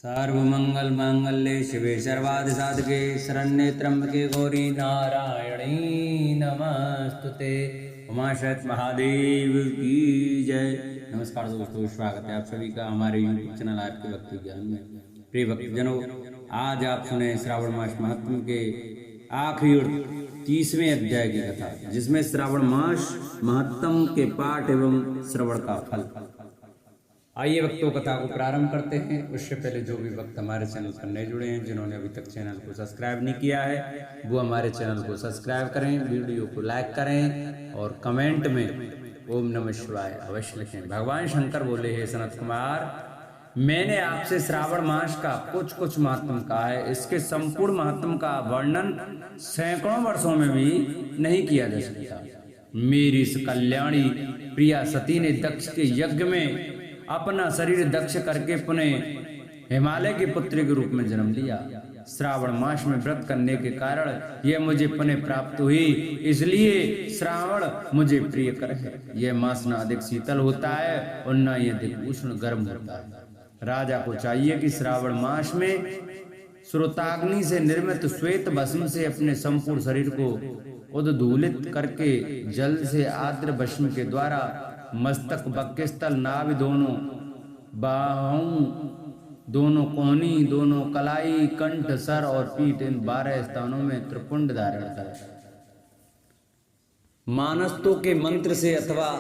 सर्वमंगल मांगल्ये शिवे सर्वार्थ साधके शरण्ये त्र्यंबके गौरी नारायणी नमस्तुते। उमाशंकर महादेव की जय। नमस्कार दोस्तों, स्वागत है आप सभी का हमारे यूट्यूब चैनल आपके भक्ति ज्ञान में। प्रिय भक्तजनों, आज आप सुने श्रावण मास महात्म्य के आखिरी और 30वें अध्याय की कथा, जिसमें श्रावण मास महात्म्य के पाठ एवं श्रवण का फल। आइए भक्तों, कथा को प्रारंभ करते हैं। उससे पहले जो भी भक्त हमारे चैनल पर नए जुड़े हैं, जिन्होंने अभी तक चैनल को सब्सक्राइब नहीं किया है, वो हमारे चैनल को सब्सक्राइब करें, वीडियो को लाइक करें और कमेंट में ओम नमः शिवाय अवश्य लिखें। भगवान शंकर बोले, हे सनत कुमार, मैंने आपसे श्रावण मास का कुछ महात्म कहा है। इसके संपूर्ण महात्म का वर्णन सैकड़ों वर्षों में भी नहीं किया जा सकता। मेरी इस कल्याणी प्रिया सती ने दक्ष के यज्ञ में अपना शरीर दक्ष करके पुनः हिमालय की पुत्री के रूप में जन्म लिया। श्रावण मास में व्रत करने के कारण यह मुझे पुनः प्राप्त हुई, इसलिए श्रावण मुझे प्रिय कर है। यह मास न अधिक शीतल होता है और न ही अधिक उष्ण गर्म होता है। राजा को चाहिए कि श्रावण मास में श्रोताग्नि से निर्मित श्वेत भस्म से अपने संपूर्ण शरीर को उद्दूलित करके जल से आर्द्र भस्म के द्वारा मस्तक, वक्षस्थल, नाभि, दोनों बाहों, दोनों कोहनी, दोनों कलाई, कंठ, सर और पीठ, इन 12 स्थानों में त्रिपुंड धारण करें। मानस्तों के मंत्र से अथवा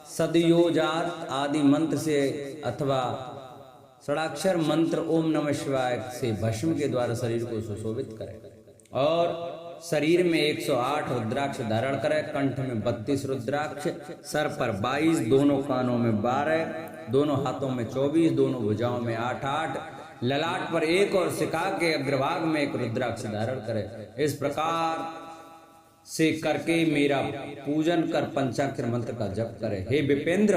सदयोजात आदि मंत्र से अथवा षडाक्षर मंत्र ओम नमः शिवाय से भस्म के द्वारा शरीर को सुशोभित करें और शरीर में 108 रुद्राक्ष धारण करें। कंठ में 32 रुद्राक्ष, सर पर 22, दोनों कानों में 12, दोनों हाथों में 24, दोनों भुजाओं में 8-8, ललाट पर 1 और शिखा के अग्रभाग में 1 रुद्राक्ष धारण करें। इस प्रकार से करके मेरा पूजन कर पंचाक्षर मंत्र का जप करे। हे विपेंद्र,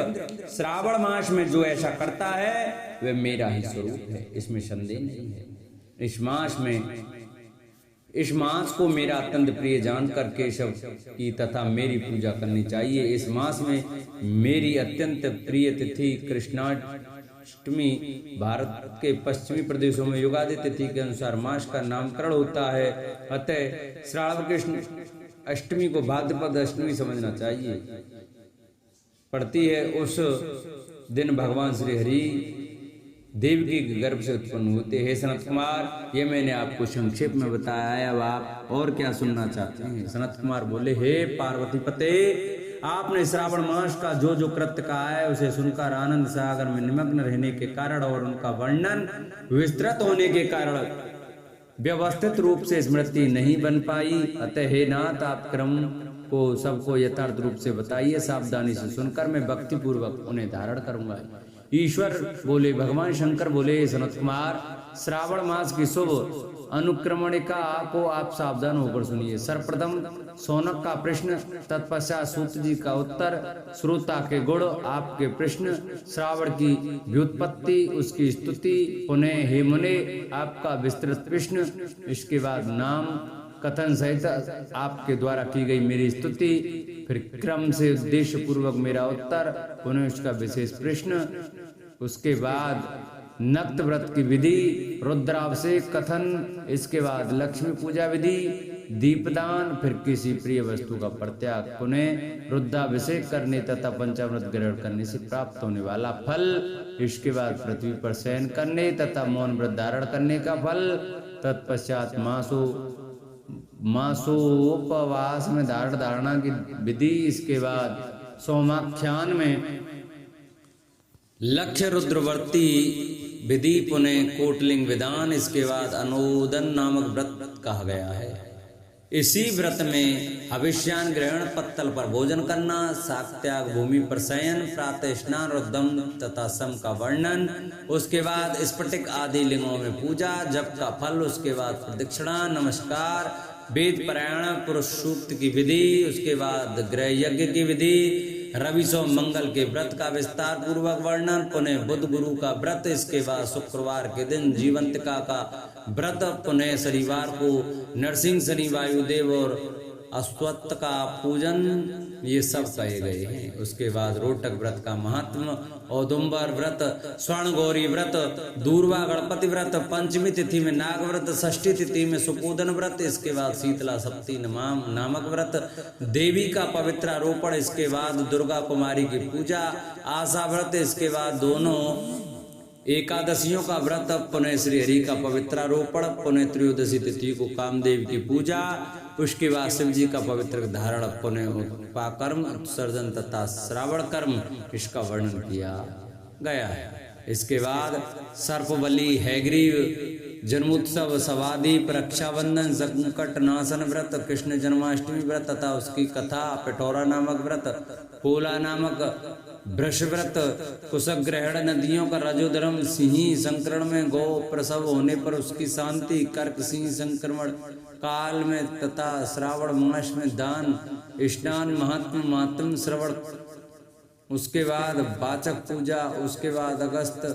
श्रावण मास में जो ऐसा करता है वह मेरा ही स्वरूप है, इसमें संदेह नहीं है। इस मास को मेरा अत्यंत प्रिय जानकर केशव की तथा मेरी पूजा करनी चाहिए। इस मास में मेरी अत्यंत प्रिय तिथि कृष्णाष्टमी भारत के पश्चिमी प्रदेशों में युगादि तिथि के अनुसार मास का नामकरण होता है। अतः श्रावण कृष्ण अष्टमी को भाद्रपद अष्टमी समझना चाहिए पड़ती है। उस दिन भगवान श्री हरि देव की गर्भ से उत्पन्न होते। हे सनत कुमार, ये मैंने आपको संक्षेप में बताया है, अब आप और क्या सुनना चाहते हैं? सनत कुमार बोले, हे पार्वती पते, आपने श्रावण मास का जो कृत्य कहा है उसे सुनकर आनंद सागर में निमग्न रहने के कारण और उनका वर्णन विस्तृत होने के कारण व्यवस्थित रूप से स्मृति नहीं बन पाई। अतः हे नाथ, आप क्रम को सबको यथार्थ रूप से बताइए। सावधानी से सुनकर मैं भक्ति पूर्वक उन्हें धारण करूंगा। ईश्वर बोले, भगवान शंकर बोले, सनत कुमार, श्रावण मास की शुभ अनुक्रमणिका को आप सावधान होकर सुनिए। सर्वप्रथम सौनक का प्रश्न, तत्पश्चात सूत जी का उत्तर, श्रोता के गुण, आपके प्रश्न, श्रावण की व्युत्पत्ति, उसकी स्तुति, पुनः हे मुने आपका विस्तृत प्रश्न, इसके बाद नाम कथन सहित आपके द्वारा की गई मेरी स्तुति, फिर क्रम से उद्देश्य पूर्वक मेरा उत्तर, पुनः उसका विशेष प्रश्न, उसके बाद नक्त व्रत की विधि, रुद्राभिषेक कथन, इसके बाद लक्ष्मी पूजा विधि, दीपदान, फिर किसी प्रिय वस्तु का परित्याग, पुनः रुद्राभिषेक करने तथा पंचामृत ग्रहण करने से प्राप्त होने वाला फल, इसके बाद पृथ्वी पर शयन करने तथा मौन व्रत धारण करने का फल, तत्पश्चात मासोपवास में धारणा की विधि, इसके बाद सोमाख्यान में लक्ष्य रुद्रवर्ती विधि, पुनः कोटलिंग विधान, इसके बाद अनुदन नामक व्रत कहा गया है। इसी व्रत में हविष्यान ग्रहण, पत्तल पर भोजन करना, शाक्त्याग, भूमि पर शयन, प्रातः स्नान और दम तथा सम का वर्णन, उसके बाद स्फटिक आदि लिंगों में पूजा, जप का फल, उसके बाद प्रदक्षिणा, नमस्कार, वेद पारायण, पुरुष सूक्त की विधि, उसके बाद गृह यज्ञ की विधि, रवि सोम मंगल के व्रत का विस्तार पूर्वक वर्णन, पुनः बुध गुरु का व्रत, इसके बाद शुक्रवार के दिन जीवंतिका का व्रत, पुनः शनिवार को नरसिंह, शनि, वायुदेव और अश्वत्थ का पूजन, ये सब कहे गए हैं। उसके बाद रोटक व्रत का महात्म, औदुंबर व्रत, स्वर्ण गौरी व्रत, दूर्वा गणपति व्रत, पंचमी तिथि में नाग व्रत, षष्ठी तिथि में सुपोदन व्रत, इसके बाद शीतला सप्ती नामक व्रत, देवी का पवित्र आरोपण, इसके बाद दुर्गा कुमारी की पूजा, आशा व्रत, इसके बाद दोनों एकादशियों का व्रत, पुनः श्री हरि का पवित्रारोपण, पुनः त्रयोदशी तिथि को कामदेव की पूजा, उसके बाद शिव जी का पवित्र धारण, पुनः उपाकर्म, उत्सर्जन तथा श्रावण कर्म, इसका वर्णन किया गया है। इसके बाद सर्पबलि, हैग्रीव जन्मोत्सव, सवादीप, रक्षाबंधन, संकट नाशन व्रत, कृष्ण जन्माष्टमी व्रत तथा उसकी कथा, पिठौरा नामक व्रत, पोला नामक वृष व्रत, कुशग्रहण, नदियों का रजोधर्म, सिंही संक्रमण में गौ प्रसव होने पर उसकी शांति, कर्क सिंह संक्रमण काल में तथा श्रावण मास में दान, स्नान, महात्म श्रवण, उसके बाद वाचक पूजा, उसके बाद अगस्त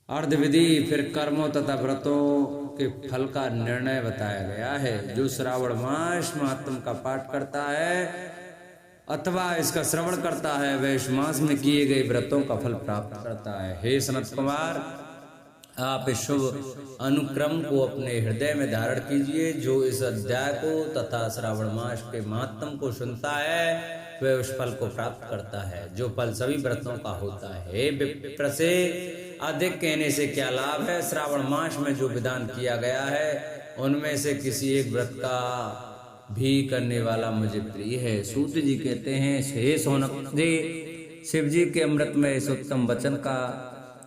अर्ध विधि, फिर कर्मों तथा व्रतों के फल का निर्णय बताया गया है। जो श्रावण मास महात्म का पाठ करता है अथवा इसका श्रवण करता है वह इस मास में किए गए व्रतों का फल प्राप्त करता है। हे सनत कुमार, आप इस शुभ अनुक्रम को अपने हृदय में धारण कीजिए। जो इस अध्याय को तथा श्रावण मास के महात्म को सुनता है वह उस फल को प्राप्त करता है जो फल सभी व्रतों का होता है। हे विप्र, से अधिक कहने से क्या लाभ है। श्रावण मास में जो विधान किया गया है उनमें से किसी एक व्रत का भी करने वाला मुझे प्रिय है। सूत जी कहते हैं, हे सौनक जी, शिव जी के अमृत में इस उत्तम वचन का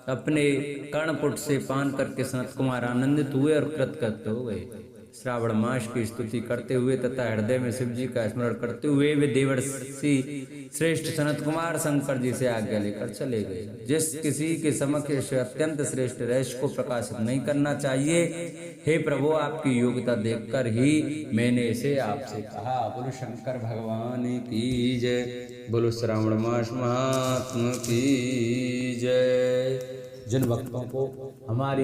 अपने कर्णपुट से पान करके सनत कुमार आनंदित हुए और कृतकृत्य हो गए। श्रावण मास की स्तुति करते हुए तथा हृदय में शिव जी का स्मरण करते हुए वे देवर्षि श्रेष्ठ सनत कुमार शंकर जी से आज्ञा लेकर चले गए। जिस किसी के समक्ष अत्यंत श्रेष्ठ रहस्य को प्रकाशित नहीं करना चाहिए, हे प्रभु आपकी योग्यता देखकर ही मैंने इसे आपसे कहा। बोलो शंकर भगवान की जय, बोलो श्रावण मास महात्मा की जय। जिन भक्तों को हमारी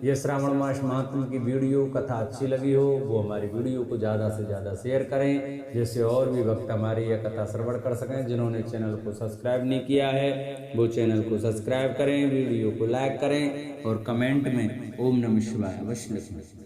ये श्रावण मास महात्म की वीडियो कथा अच्छी लगी हो वो हमारी वीडियो को ज़्यादा से ज़्यादा शेयर करें, जिससे और भी भक्त हमारी यह कथा श्रवण कर सकें। जिन्होंने चैनल को सब्सक्राइब नहीं किया है वो चैनल को सब्सक्राइब करें, वीडियो को लाइक करें और कमेंट में ओम नमः शिवाय अवश्य लिखें।